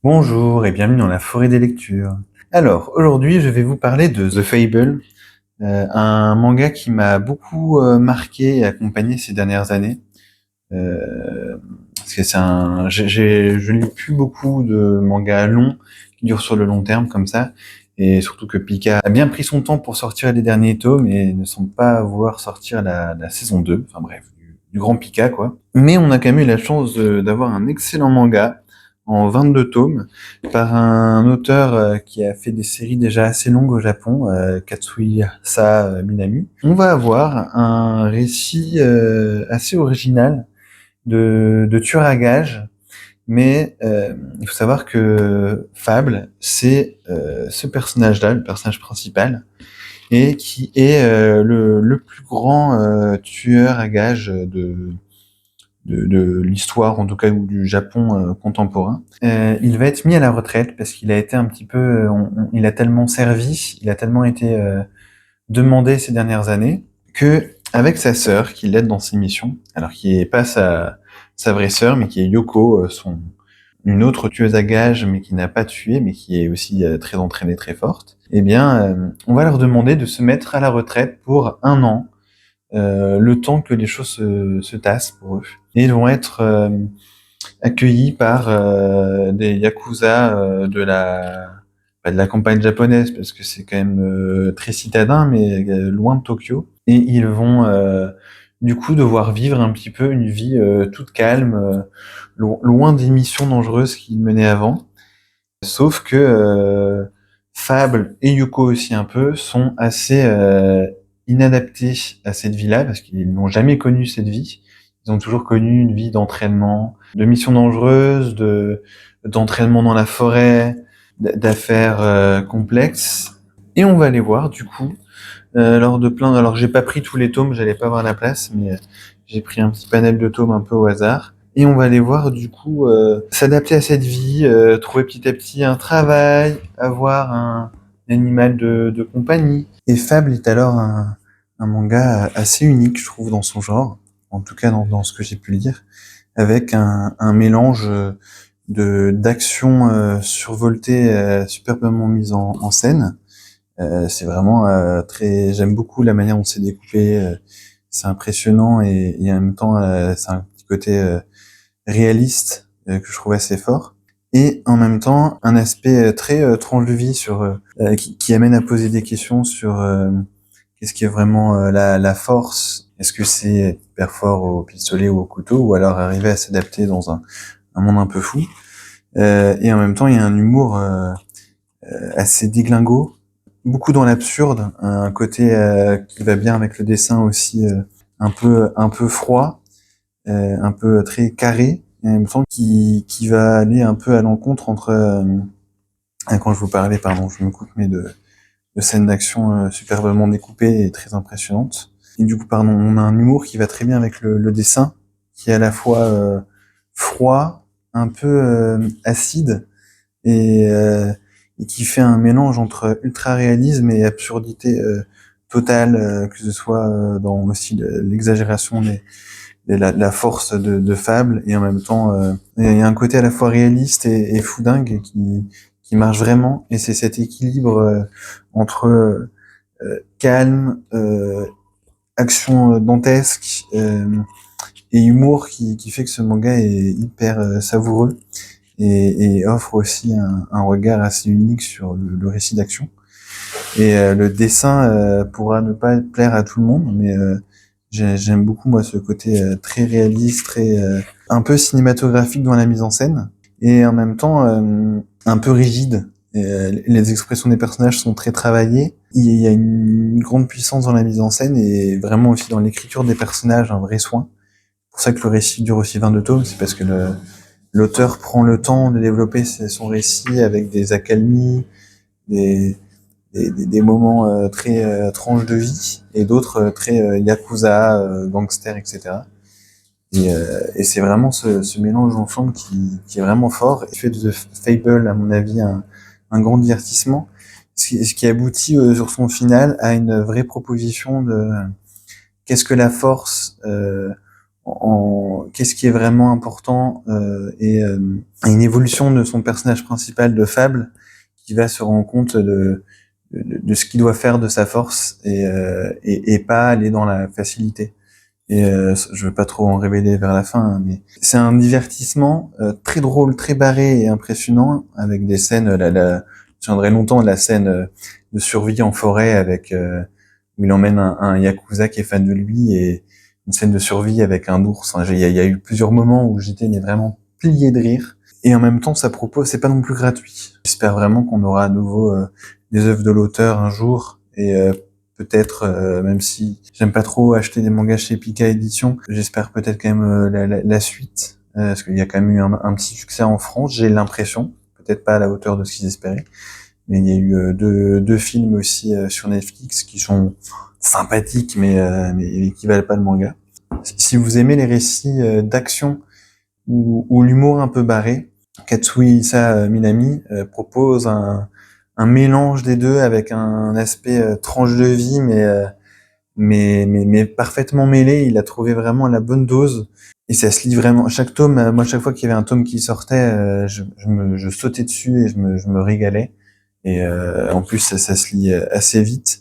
Bonjour et bienvenue dans la forêt des lectures. Alors, aujourd'hui, je vais vous parler de The Fable, un manga qui m'a beaucoup marqué et accompagné ces dernières années. Parce que je ne lis plus beaucoup de mangas longs qui durent sur le long terme comme ça. Et surtout que Pika a bien pris son temps pour sortir les derniers tomes et ne semble pas vouloir sortir la saison 2. Enfin bref, du grand Pika quoi. Mais on a quand même eu la chance d'avoir un excellent manga en 22 tomes par un auteur qui a fait des séries déjà assez longues au Japon, Katsuhisa Minami. On va avoir un récit assez original de tueur à gages, mais il faut savoir que Fable, c'est ce personnage-là, le personnage principal, et qui est le plus grand tueur à gages de l'histoire, en tout cas, ou du Japon contemporain. Il va être mis à la retraite parce qu'il a été un petit peu, il a tellement servi, il a tellement été demandé ces dernières années que avec sa sœur qui l'aide dans ses missions, alors qui est pas sa vraie sœur, mais qui est Yoko, une autre tueuse à gages, mais qui n'a pas tué, mais qui est aussi très entraînée, très forte. Eh bien, on va leur demander de se mettre à la retraite pour 1 an, le temps que les choses se tassent pour eux. Et ils vont être accueillis par des yakuza de la campagne japonaise, parce que c'est quand même très citadin, mais loin de Tokyo. Et ils vont du coup devoir vivre un petit peu une vie toute calme, loin des missions dangereuses qu'ils menaient avant. Sauf que Fable et Yuko aussi un peu sont assez inadaptés à cette vie-là parce qu'ils n'ont jamais connu cette vie. Ils ont toujours connu une vie d'entraînement, de missions dangereuses, d'entraînement dans la forêt, d'affaires complexes. Et on va les voir du coup lors de plein. Alors j'ai pas pris tous les tomes, j'allais pas avoir la place, mais j'ai pris un petit panel de tomes un peu au hasard. Et on va les voir du coup s'adapter à cette vie, trouver petit à petit un travail, avoir un animal de compagnie. Et Fable est alors un manga assez unique, je trouve, dans son genre, en tout cas dans ce que j'ai pu lire, avec un mélange de d'action survoltée, superbement mise en scène. C'est vraiment très. J'aime beaucoup la manière dont c'est découpé. C'est impressionnant et en même temps, c'est un petit côté réaliste que je trouve assez fort. Et en même temps, un aspect très tranche de vie sur qui amène à poser des questions sur qu'est-ce qui est vraiment la force. Est-ce que c'est hyper fort au pistolet ou au couteau, ou alors arriver à s'adapter dans un monde un peu fou. Et en même temps, il y a un humour assez déglingo, beaucoup dans l'absurde, un côté qui va bien avec le dessin aussi, un peu froid, un peu très carré, et en même temps qui va aller un peu à l'encontre entre quand je vous parlais, pardon, je me coupe, mais de scènes d'action superbement découpées et très impressionnantes. Et du coup, pardon, on a un humour qui va très bien avec le dessin, qui est à la fois froid, un peu acide, et, euh, et qui fait un mélange entre ultra-réalisme et absurdité totale, que ce soit dans aussi l'exagération la force de Fable, et en même temps, il y a un côté à la fois réaliste et foudingue qui marche vraiment, et c'est cet équilibre entre calme, action dantesque et humour qui fait que ce manga est hyper savoureux et offre aussi un regard assez unique sur le récit d'action. Et le dessin pourra ne pas plaire à tout le monde, mais j'aime beaucoup moi ce côté très réaliste, très un peu cinématographique dans la mise en scène, et en même temps un peu rigide. Et, les expressions des personnages sont très travaillées. Il y a une grande puissance dans la mise en scène et vraiment aussi dans l'écriture des personnages, un vrai soin. C'est pour ça que le récit dure aussi 22 tomes, c'est parce que l'auteur prend le temps de développer son récit avec des accalmies, des, des moments très tranches de vie, et d'autres très yakuza, gangster, etc. Et c'est vraiment ce mélange ensemble qui est vraiment fort et fait de Fable, à mon avis, un grand divertissement, ce qui aboutit sur son final à une vraie proposition de qu'est-ce que la force qu'est-ce qui est vraiment important et une évolution de son personnage principal de fable qui va se rendre compte de ce qu'il doit faire de sa force et pas aller dans la facilité. Et je veux pas trop en révéler vers la fin, hein, mais c'est un divertissement très drôle, très barré et impressionnant, avec des scènes. Je tiendrai longtemps de la scène de survie en forêt avec où il emmène un yakuza qui est fan de lui et une scène de survie avec un ours. Enfin, il y a eu plusieurs moments où j'étais mais vraiment plié de rire. Et en même temps, ça propose, c'est pas non plus gratuit. J'espère vraiment qu'on aura à nouveau des œuvres de l'auteur un jour et peut-être, même si j'aime pas trop acheter des mangas chez Pika Édition, j'espère peut-être quand même la suite, parce qu'il y a quand même eu un petit succès en France, j'ai l'impression, peut-être pas à la hauteur de ce qu'ils espéraient, mais il y a eu deux films aussi sur Netflix qui sont sympathiques, mais qui valent pas le manga. Si vous aimez les récits d'action ou l'humour un peu barré, Katsuhisa Minami propose un mélange des deux avec un aspect tranche de vie, mais parfaitement mêlé. Il a trouvé vraiment la bonne dose et ça se lit vraiment. Chaque tome, moi, chaque fois qu'il y avait un tome qui sortait, je sautais dessus et je me régalais. Et en plus, ça se lit assez vite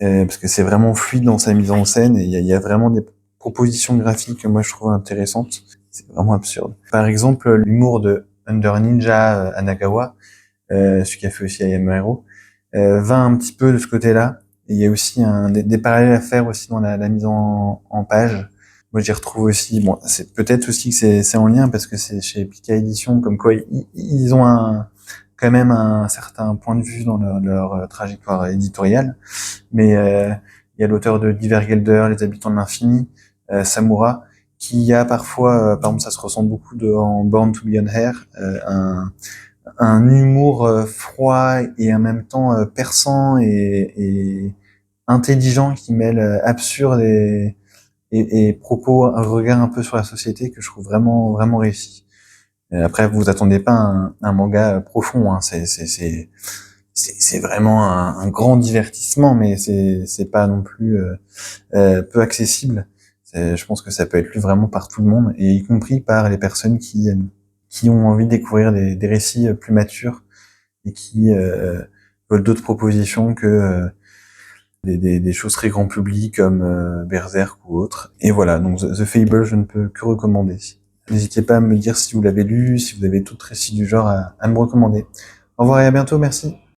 parce que c'est vraiment fluide dans sa mise en scène et il y a vraiment des propositions graphiques que moi je trouve intéressantes. C'est vraiment absurde. Par exemple, l'humour de Under Ninja Anagawa, celui qui a fait aussi I Am Hero, va un petit peu de ce côté-là. Et il y a aussi des parallèles à faire aussi dans la mise en page. Moi, j'y retrouve aussi. Bon, c'est peut-être aussi que c'est en lien parce que c'est chez Pika Édition, comme quoi ils ont quand même un certain point de vue dans leur trajectoire éditoriale. Mais il y a l'auteur de Divergelder, Les Habitants de l'Infini, Samura, qui a parfois, par exemple, ça se ressent beaucoup en Born to Be on Air, un humour froid et en même temps perçant et intelligent qui mêle absurde et propos, un regard un peu sur la société que je trouve vraiment vraiment réussi. Après, vous attendez pas un manga profond, hein. C'est vraiment un grand divertissement, mais c'est pas non plus peu accessible. Je pense que ça peut être lu vraiment par tout le monde, et y compris par les personnes qui ont envie de découvrir des récits plus matures et qui veulent d'autres propositions que des choses très grand public comme Berserk ou autre. Et voilà, donc The Fable, je ne peux que recommander. N'hésitez pas à me dire si vous l'avez lu, si vous avez tout récit du genre à me recommander. Au revoir et à bientôt, merci.